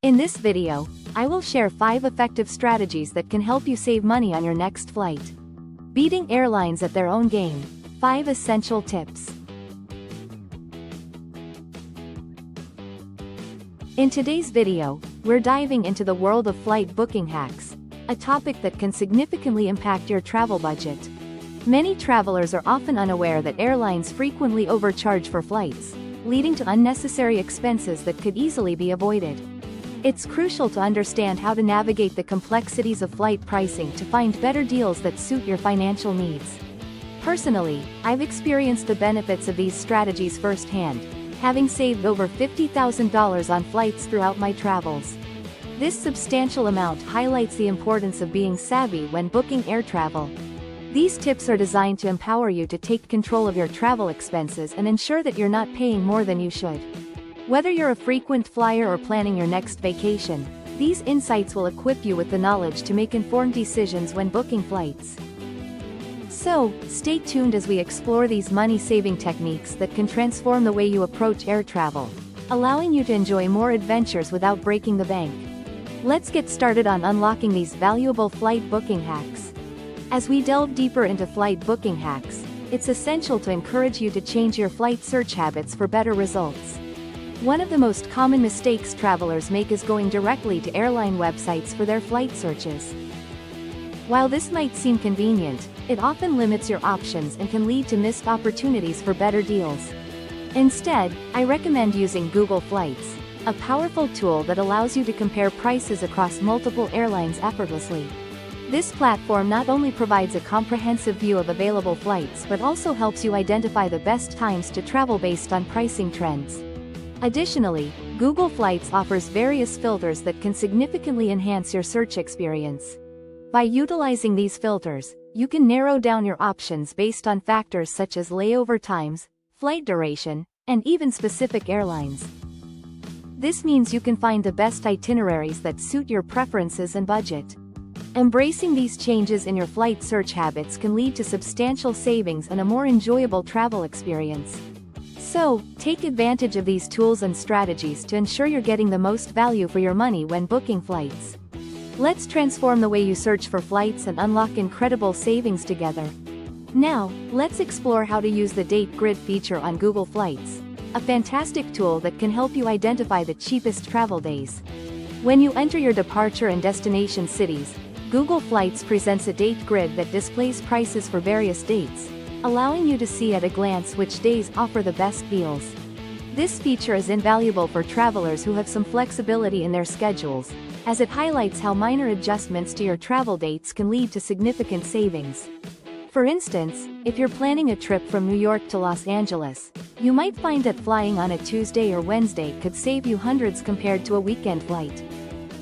In this video, I will share 5 effective strategies that can help you save money on your next flight. Beating airlines at their own game. 5 essential tips. In today's video, we're diving into the world of flight booking hacks, a topic that can significantly impact your travel budget. Many travelers are often unaware that airlines frequently overcharge for flights, leading to unnecessary expenses that could easily be avoided. It's crucial to understand how to navigate the complexities of flight pricing to find better deals that suit your financial needs. Personally, I've experienced the benefits of these strategies firsthand, having saved over $50,000 on flights throughout my travels. This substantial amount highlights the importance of being savvy when booking air travel. These tips are designed to empower you to take control of your travel expenses and ensure that you're not paying more than you should. Whether you're a frequent flyer or planning your next vacation, these insights will equip you with the knowledge to make informed decisions when booking flights. So, stay tuned as we explore these money-saving techniques that can transform the way you approach air travel, allowing you to enjoy more adventures without breaking the bank. Let's get started on unlocking these valuable flight booking hacks. As we delve deeper into flight booking hacks, it's essential to encourage you to change your flight search habits for better results. One of the most common mistakes travelers make is going directly to airline websites for their flight searches. While this might seem convenient, it often limits your options and can lead to missed opportunities for better deals. Instead, I recommend using Google Flights, a powerful tool that allows you to compare prices across multiple airlines effortlessly. This platform not only provides a comprehensive view of available flights but also helps you identify the best times to travel based on pricing trends. Additionally, Google Flights offers various filters that can significantly enhance your search experience. By utilizing these filters, you can narrow down your options based on factors such as layover times, flight duration, and even specific airlines. This means you can find the best itineraries that suit your preferences and budget. Embracing these changes in your flight search habits can lead to substantial savings and a more enjoyable travel experience. So, take advantage of these tools and strategies to ensure you're getting the most value for your money when booking flights. Let's transform the way you search for flights and unlock incredible savings together. Now, let's explore how to use the date grid feature on Google Flights, a fantastic tool that can help you identify the cheapest travel days. When you enter your departure and destination cities, Google Flights presents a date grid that displays prices for various dates, allowing you to see at a glance which days offer the best deals. This feature is invaluable for travelers who have some flexibility in their schedules, as it highlights how minor adjustments to your travel dates can lead to significant savings. For instance, if you're planning a trip from New York to Los Angeles, you might find that flying on a Tuesday or Wednesday could save you hundreds compared to a weekend flight.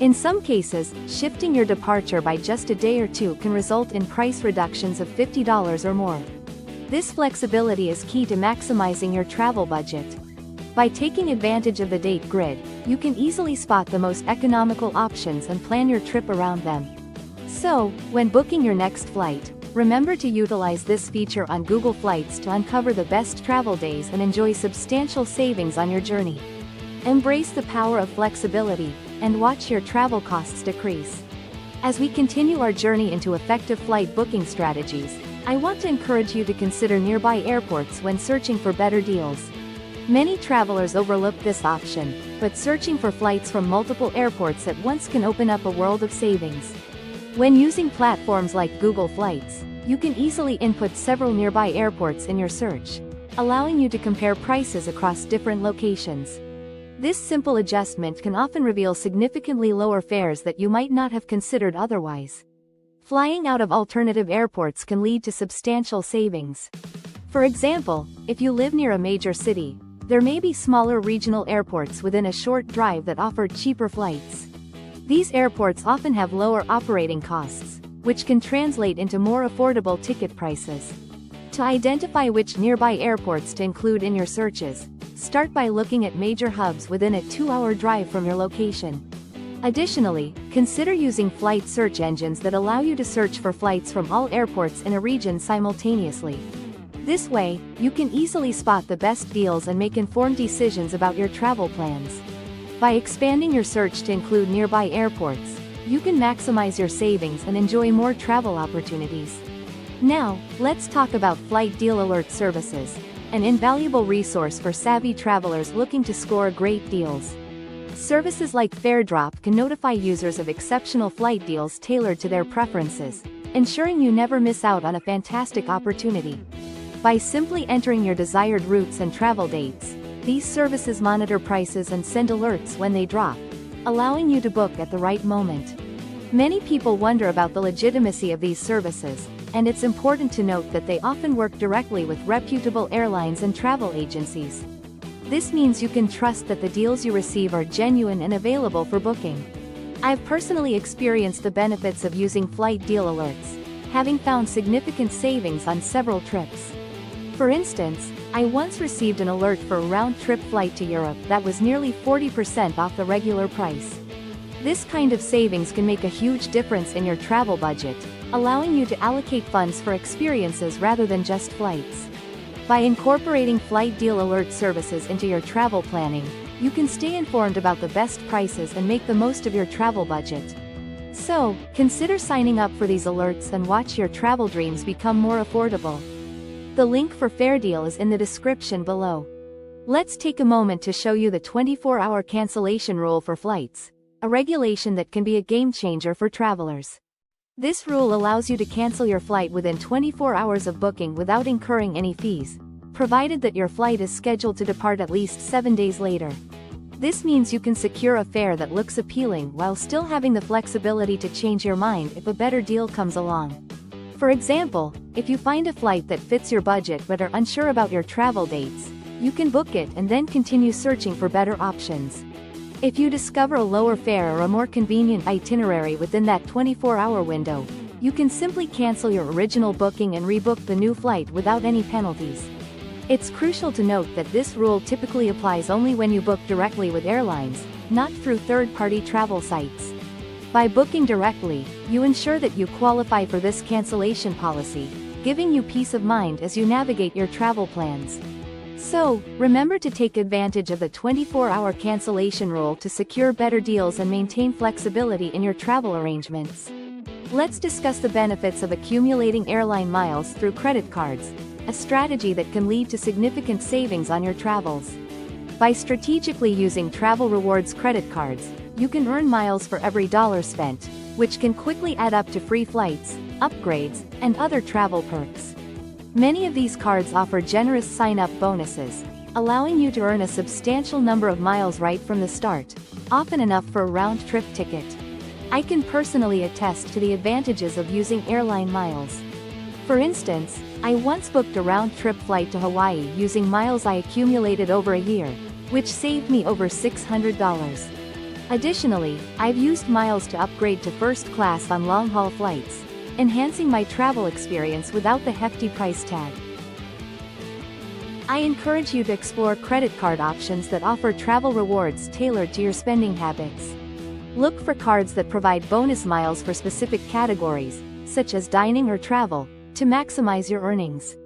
In some cases, shifting your departure by just a day or two can result in price reductions of $50 or more. This flexibility is key to maximizing your travel budget. By taking advantage of the date grid, you can easily spot the most economical options and plan your trip around them. So, when booking your next flight, remember to utilize this feature on Google Flights to uncover the best travel days and enjoy substantial savings on your journey. Embrace the power of flexibility, and watch your travel costs decrease. As we continue our journey into effective flight booking strategies, I want to encourage you to consider nearby airports when searching for better deals. Many travelers overlook this option, but searching for flights from multiple airports at once can open up a world of savings. When using platforms like Google Flights, you can easily input several nearby airports in your search, allowing you to compare prices across different locations. This simple adjustment can often reveal significantly lower fares that you might not have considered otherwise. Flying out of alternative airports can lead to substantial savings. For example, if you live near a major city, there may be smaller regional airports within a short drive that offer cheaper flights. These airports often have lower operating costs, which can translate into more affordable ticket prices. To identify which nearby airports to include in your searches, start by looking at major hubs within a 2-hour drive from your location. Additionally, consider using flight search engines that allow you to search for flights from all airports in a region simultaneously. This way, you can easily spot the best deals and make informed decisions about your travel plans. By expanding your search to include nearby airports, you can maximize your savings and enjoy more travel opportunities. Now, let's talk about flight deal alert services, an invaluable resource for savvy travelers looking to score great deals. Services like FareDrop can notify users of exceptional flight deals tailored to their preferences, ensuring you never miss out on a fantastic opportunity. By simply entering your desired routes and travel dates, these services monitor prices and send alerts when they drop, allowing you to book at the right moment. Many people wonder about the legitimacy of these services, and it's important to note that they often work directly with reputable airlines and travel agencies. This means you can trust that the deals you receive are genuine and available for booking. I've personally experienced the benefits of using flight deal alerts, having found significant savings on several trips. For instance, I once received an alert for a round-trip flight to Europe that was nearly 40% off the regular price. This kind of savings can make a huge difference in your travel budget, allowing you to allocate funds for experiences rather than just flights. By incorporating flight deal alert services into your travel planning, you can stay informed about the best prices and make the most of your travel budget. So, consider signing up for these alerts and watch your travel dreams become more affordable. The link for FareDeal is in the description below. Let's take a moment to show you the 24-hour cancellation rule for flights, a regulation that can be a game changer for travelers. This rule allows you to cancel your flight within 24 hours of booking without incurring any fees, provided that your flight is scheduled to depart at least 7 days later. This means you can secure a fare that looks appealing while still having the flexibility to change your mind if a better deal comes along. For example, if you find a flight that fits your budget but are unsure about your travel dates, you can book it and then continue searching for better options. If you discover a lower fare or a more convenient itinerary within that 24-hour window, you can simply cancel your original booking and rebook the new flight without any penalties. It's crucial to note that this rule typically applies only when you book directly with airlines, not through third-party travel sites. By booking directly, you ensure that you qualify for this cancellation policy, giving you peace of mind as you navigate your travel plans. So, remember to take advantage of the 24-hour cancellation rule to secure better deals and maintain flexibility in your travel arrangements. Let's discuss the benefits of accumulating airline miles through credit cards, a strategy that can lead to significant savings on your travels. By strategically using travel rewards credit cards, you can earn miles for every dollar spent, which can quickly add up to free flights, upgrades, and other travel perks. Many of these cards offer generous sign-up bonuses, allowing you to earn a substantial number of miles right from the start, often enough for a round-trip ticket. I can personally attest to the advantages of using airline miles. For instance, I once booked a round-trip flight to Hawaii using miles I accumulated over a year, which saved me over $600. Additionally, I've used miles to upgrade to first class on long-haul flights, enhancing my travel experience without the hefty price tag. I encourage you to explore credit card options that offer travel rewards tailored to your spending habits. Look for cards that provide bonus miles for specific categories, such as dining or travel, to maximize your earnings.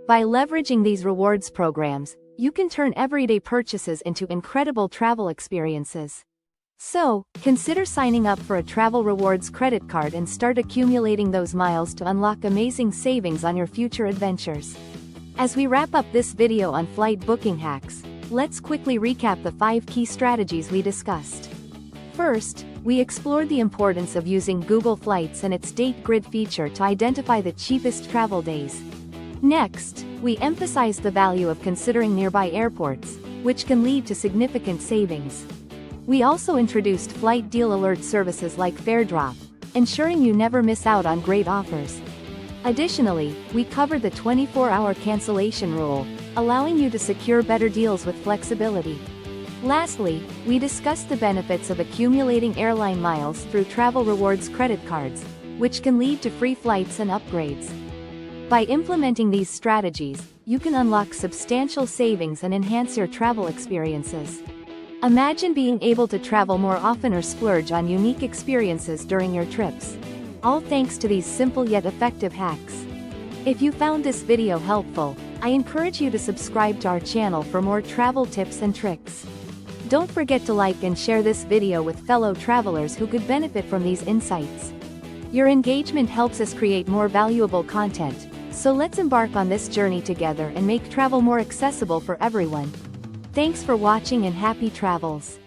By leveraging these rewards programs, you can turn everyday purchases into incredible travel experiences. So, consider signing up for a travel rewards credit card and start accumulating those miles to unlock amazing savings on your future adventures. As we wrap up this video on flight booking hacks, let's quickly recap the 5 key strategies we discussed. First, we explored the importance of using Google Flights and its date grid feature to identify the cheapest travel days. Next, we emphasized the value of considering nearby airports, which can lead to significant savings. We also introduced flight deal alert services like FareDrop, ensuring you never miss out on great offers. Additionally, we covered the 24-hour cancellation rule, allowing you to secure better deals with flexibility. Lastly, we discussed the benefits of accumulating airline miles through travel rewards credit cards, which can lead to free flights and upgrades. By implementing these strategies, you can unlock substantial savings and enhance your travel experiences. Imagine being able to travel more often or splurge on unique experiences during your trips. All thanks to these simple yet effective hacks. If you found this video helpful, I encourage you to subscribe to our channel for more travel tips and tricks. Don't forget to like and share this video with fellow travelers who could benefit from these insights. Your engagement helps us create more valuable content, so let's embark on this journey together and make travel more accessible for everyone. Thanks for watching and happy travels.